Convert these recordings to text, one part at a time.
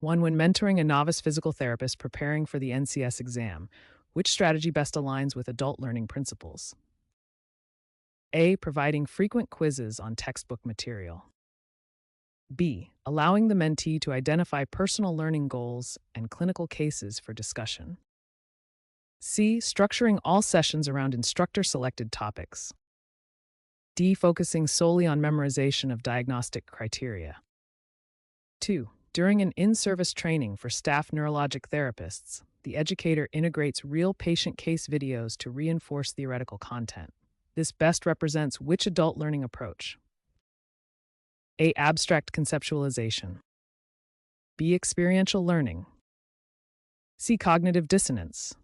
1. When mentoring a novice physical therapist preparing for the NCS exam, which strategy best aligns with adult learning principles? A. Providing frequent quizzes on textbook material. B. Allowing the mentee to identify personal learning goals and clinical cases for discussion. C. Structuring all sessions around instructor-selected topics. D. Focusing solely on memorization of diagnostic criteria. 2. During an in-service training for staff neurologic therapists, the educator integrates real patient case videos to reinforce theoretical content. This best represents which adult learning approach? A. Abstract conceptualization. B. Experiential learning. C. Cognitive dissonance.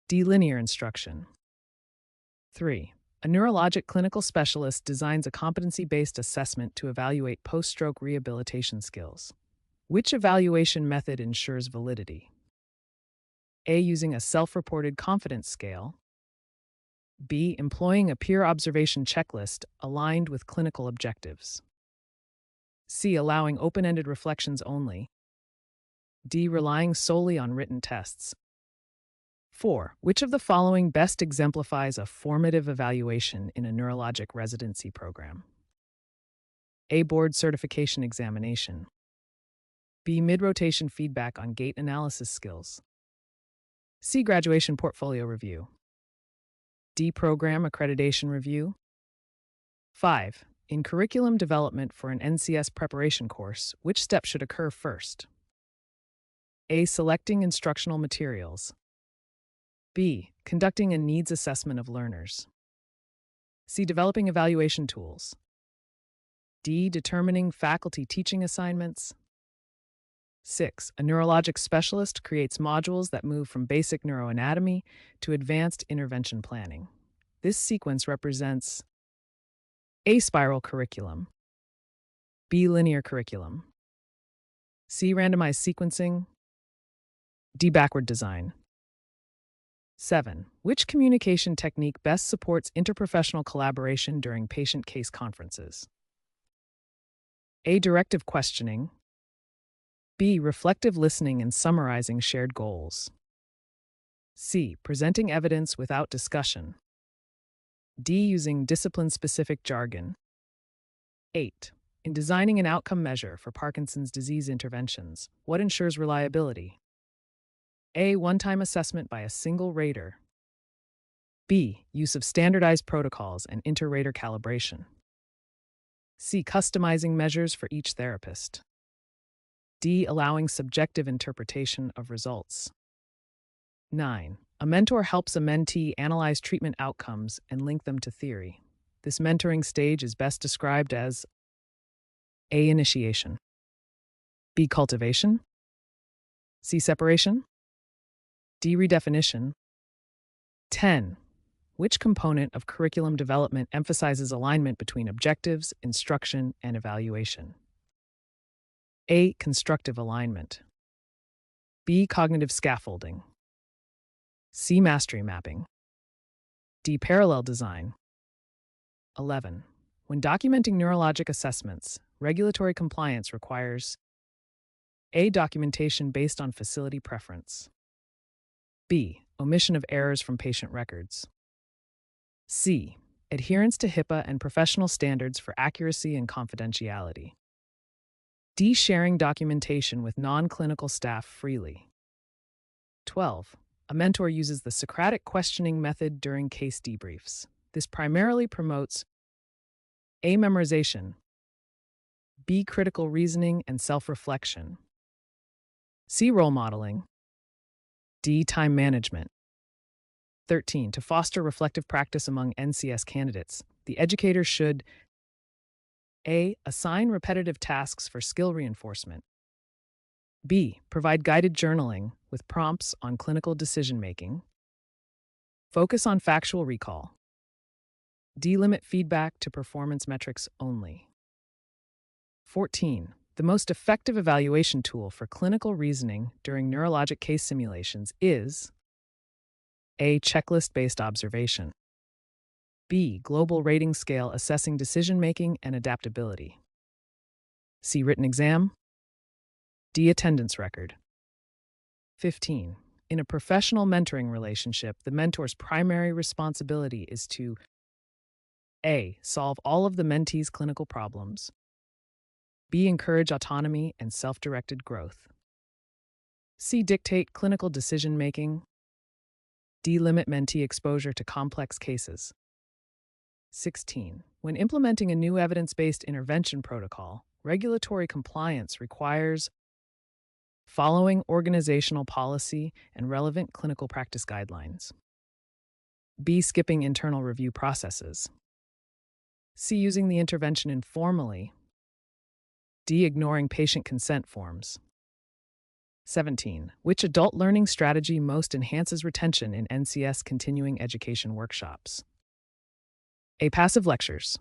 D. Linear instruction. 3. A neurologic clinical specialist designs a competency-based assessment to evaluate post-stroke rehabilitation skills. Which evaluation method ensures validity? A. Using a self-reported confidence scale. B. Employing a peer observation checklist aligned with clinical objectives. C. Allowing open-ended reflections only. D. Relying solely on written tests. 4. Which of the following best exemplifies a formative evaluation in a neurologic residency program? A. Board certification examination. B. Mid-rotation feedback on gait analysis skills. C. Graduation portfolio review. D. Program accreditation review. 5. In curriculum development for an NCS preparation course, which step should occur first? A. Selecting instructional materials. B. Conducting a needs assessment of learners. C. Developing evaluation tools. D. Determining faculty teaching assignments. 6. A neurologic specialist creates modules that move from basic neuroanatomy to advanced intervention planning. This sequence represents A. Spiral curriculum. B. Linear curriculum. C. Randomized sequencing. D. Backward design. 7. Which communication technique best supports interprofessional collaboration during patient case conferences? A. Directive questioning. B. Reflective listening and summarizing shared goals. C. Presenting evidence without discussion. D. Using discipline-specific jargon. 8. In designing an outcome measure for Parkinson's disease interventions, what ensures reliability? A. One-time assessment by a single rater. B. Use of standardized protocols and inter-rater calibration. C. Customizing measures for each therapist. D. Allowing subjective interpretation of results. 9. A mentor helps a mentee analyze treatment outcomes and link them to theory. This mentoring stage is best described as A. Initiation. B. Cultivation. C. Separation. D. Redefinition. 10. Which component of curriculum development emphasizes alignment between objectives, instruction, and evaluation? A. Constructive alignment. B. Cognitive scaffolding. C. Mastery mapping. D. Parallel design. 11. When documenting neurologic assessments, regulatory compliance requires A. Documentation based on facility preference. B. Omission of errors from patient records. C. Adherence to HIPAA and professional standards for accuracy and confidentiality. D. Sharing documentation with non-clinical staff freely. 12. A mentor uses the Socratic questioning method during case debriefs. This primarily promotes A. Memorization. B. Critical reasoning and self-reflection. C. Role modeling. D. Time management. 13. To foster reflective practice among NCS candidates, the educator should A. Assign repetitive tasks for skill reinforcement. B. Provide guided journaling with prompts on clinical decision-making. Focus on factual recall. D. Limit feedback to performance metrics only. 14. The most effective evaluation tool for clinical reasoning during neurologic case simulations is A. Checklist-based observation. B. Global rating scale assessing decision-making and adaptability. C. Written exam. D. Attendance record. 15. In a professional mentoring relationship, the mentor's primary responsibility is to A. Solve all of the mentee's clinical problems. B. Encourage autonomy and self-directed growth. C. Dictate clinical decision-making. D. Limit mentee exposure to complex cases. 16. When implementing a new evidence-based intervention protocol, regulatory compliance requires following organizational policy and relevant clinical practice guidelines. B. Skipping internal review processes. C. Using the intervention informally. D. Ignoring patient consent forms. 17. Which adult learning strategy most enhances retention in NCS continuing education workshops? A. Passive lectures.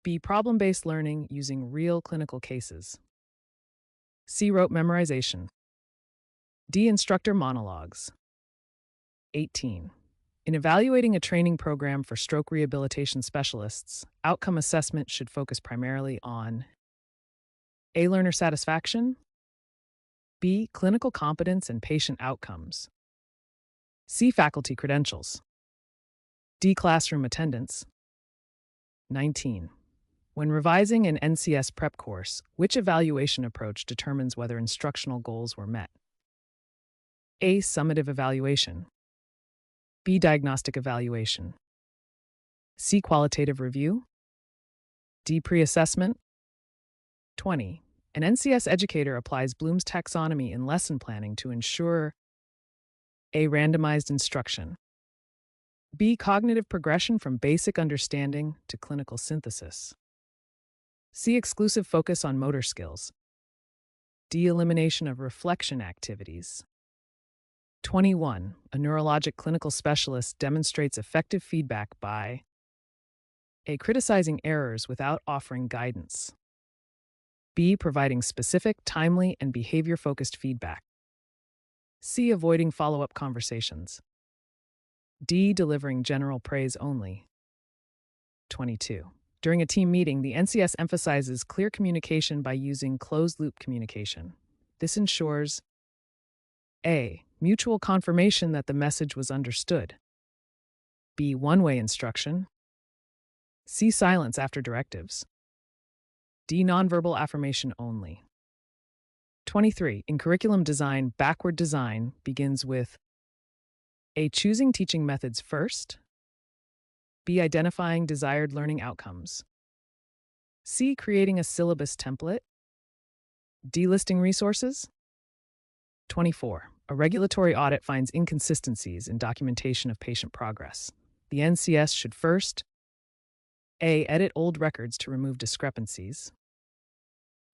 B. Problem-based learning using real clinical cases. C. Rote memorization. D. Instructor monologues. 18. In evaluating a training program for stroke rehabilitation specialists, outcome assessment should focus primarily on A. Learner satisfaction. B. Clinical competence and patient outcomes. C. Faculty credentials. D. Classroom attendance. 19. When revising an NCS prep course, which evaluation approach determines whether instructional goals were met? A. Summative evaluation. B. Diagnostic evaluation. C. Qualitative review. D. Pre-assessment. 20. An NCS educator applies Bloom's taxonomy in lesson planning to ensure A. Randomized instruction. B. Cognitive progression from basic understanding to clinical synthesis. C. Exclusive focus on motor skills. D. Elimination of reflection activities. 21. A neurologic clinical specialist demonstrates effective feedback by A. Criticizing errors without offering guidance. B. Providing specific, timely, and behavior-focused feedback. C. Avoiding follow-up conversations. D. Delivering general praise only. 22. During a team meeting, the NCS emphasizes clear communication by using closed-loop communication. This ensures A. Mutual confirmation that the message was understood. B. One-way instruction. C. Silence after directives. D. Nonverbal affirmation only. 23. In curriculum design, backward design begins with A. Choosing teaching methods first. B. Identifying desired learning outcomes. C. Creating a syllabus template. D. Listing resources. 24. A regulatory audit finds inconsistencies in documentation of patient progress. The NCS should first A. Edit old records to remove discrepancies.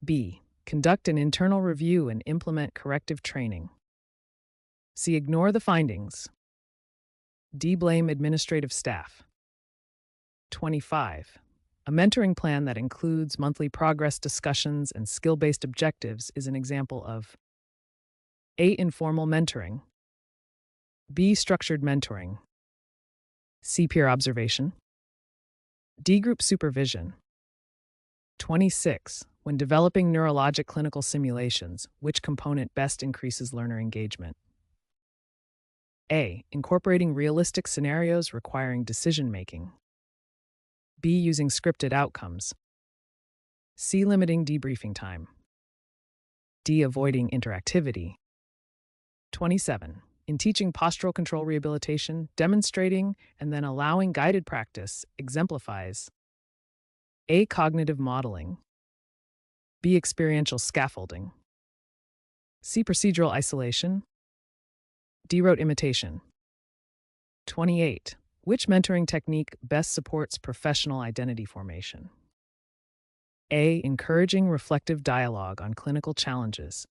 B. Conduct an internal review and implement corrective training. C. Ignore the findings. D. Blame administrative staff. 25. A mentoring plan that includes monthly progress discussions and skill-based objectives is an example of A. Informal mentoring. B. Structured mentoring. C. Peer observation. D. Group supervision. 26. When developing neurologic clinical simulations, which component best increases learner engagement? A. Incorporating realistic scenarios requiring decision-making. B. Using scripted outcomes. C. Limiting debriefing time. D. Avoiding interactivity. 27. In teaching postural control rehabilitation, demonstrating and then allowing guided practice exemplifies A. Cognitive modeling. B. Experiential scaffolding. C. Procedural isolation. D. Rote imitation. 28. Which mentoring technique best supports professional identity formation? A. Encouraging reflective dialogue on clinical challenges.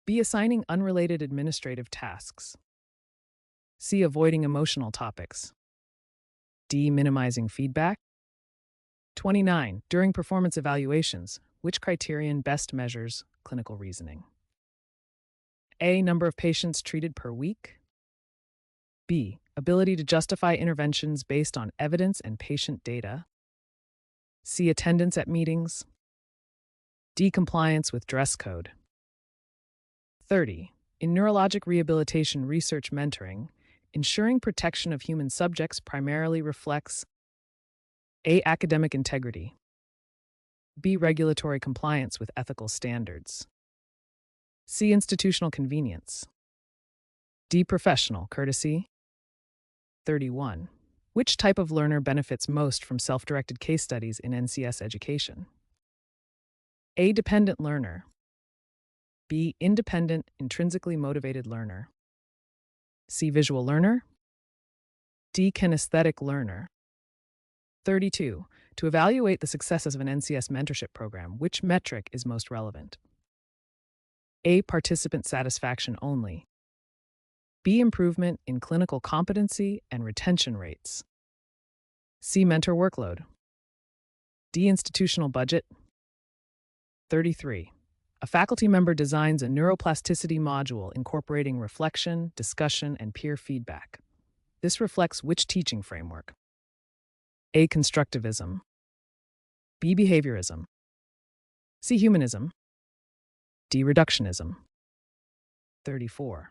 B. Assigning unrelated administrative tasks. C. Avoiding emotional topics. D. Minimizing feedback. 29. During performance evaluations, which criterion best measures clinical reasoning? A. Number of patients treated per week. B. Ability to justify interventions based on evidence and patient data. C. Attendance at meetings. D. Compliance with dress code. 30. In neurologic rehabilitation research mentoring, ensuring protection of human subjects primarily reflects A. Academic integrity. B. Regulatory compliance with ethical standards. C. Institutional convenience. D. Professional courtesy. 31. Which type of learner benefits most from self-directed case studies in NCS education? A. Dependent learner. B. Independent, intrinsically motivated learner. C. Visual learner. D. Kinesthetic learner. 32. To evaluate the successes of an NCS mentorship program, which metric is most relevant? A. Participant satisfaction only. B. Improvement in clinical competency and retention rates. C. Mentor workload. D. Institutional budget. 33. A faculty member designs a neuroplasticity module incorporating reflection, discussion, and peer feedback. This reflects which teaching framework? A. Constructivism. B. Behaviorism. C. Humanism. D. Reductionism. 34.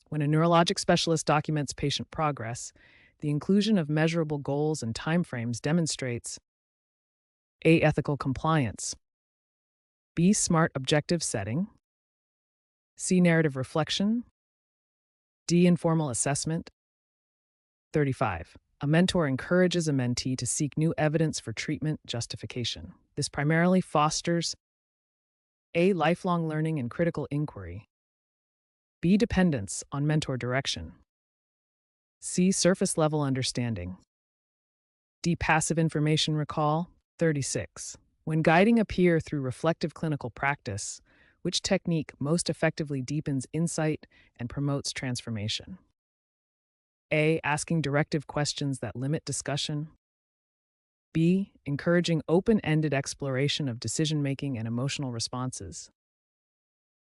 When a neurologic specialist documents patient progress, the inclusion of measurable goals and timeframes demonstrates A. Ethical compliance. B. Smart objective setting. C. Narrative reflection. D. Informal assessment. 35. A mentor encourages a mentee to seek new evidence for treatment justification. This primarily fosters A. Lifelong learning and critical inquiry. B. Dependence on mentor direction. C. Surface-level understanding. D. Passive information recall. 36. When guiding a peer through reflective clinical practice, which technique most effectively deepens insight and promotes transformation? A. Asking directive questions that limit discussion. B. Encouraging open-ended exploration of decision-making and emotional responses.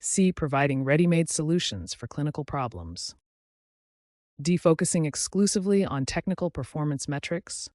C. Providing ready-made solutions for clinical problems. D. Focusing exclusively on technical performance metrics.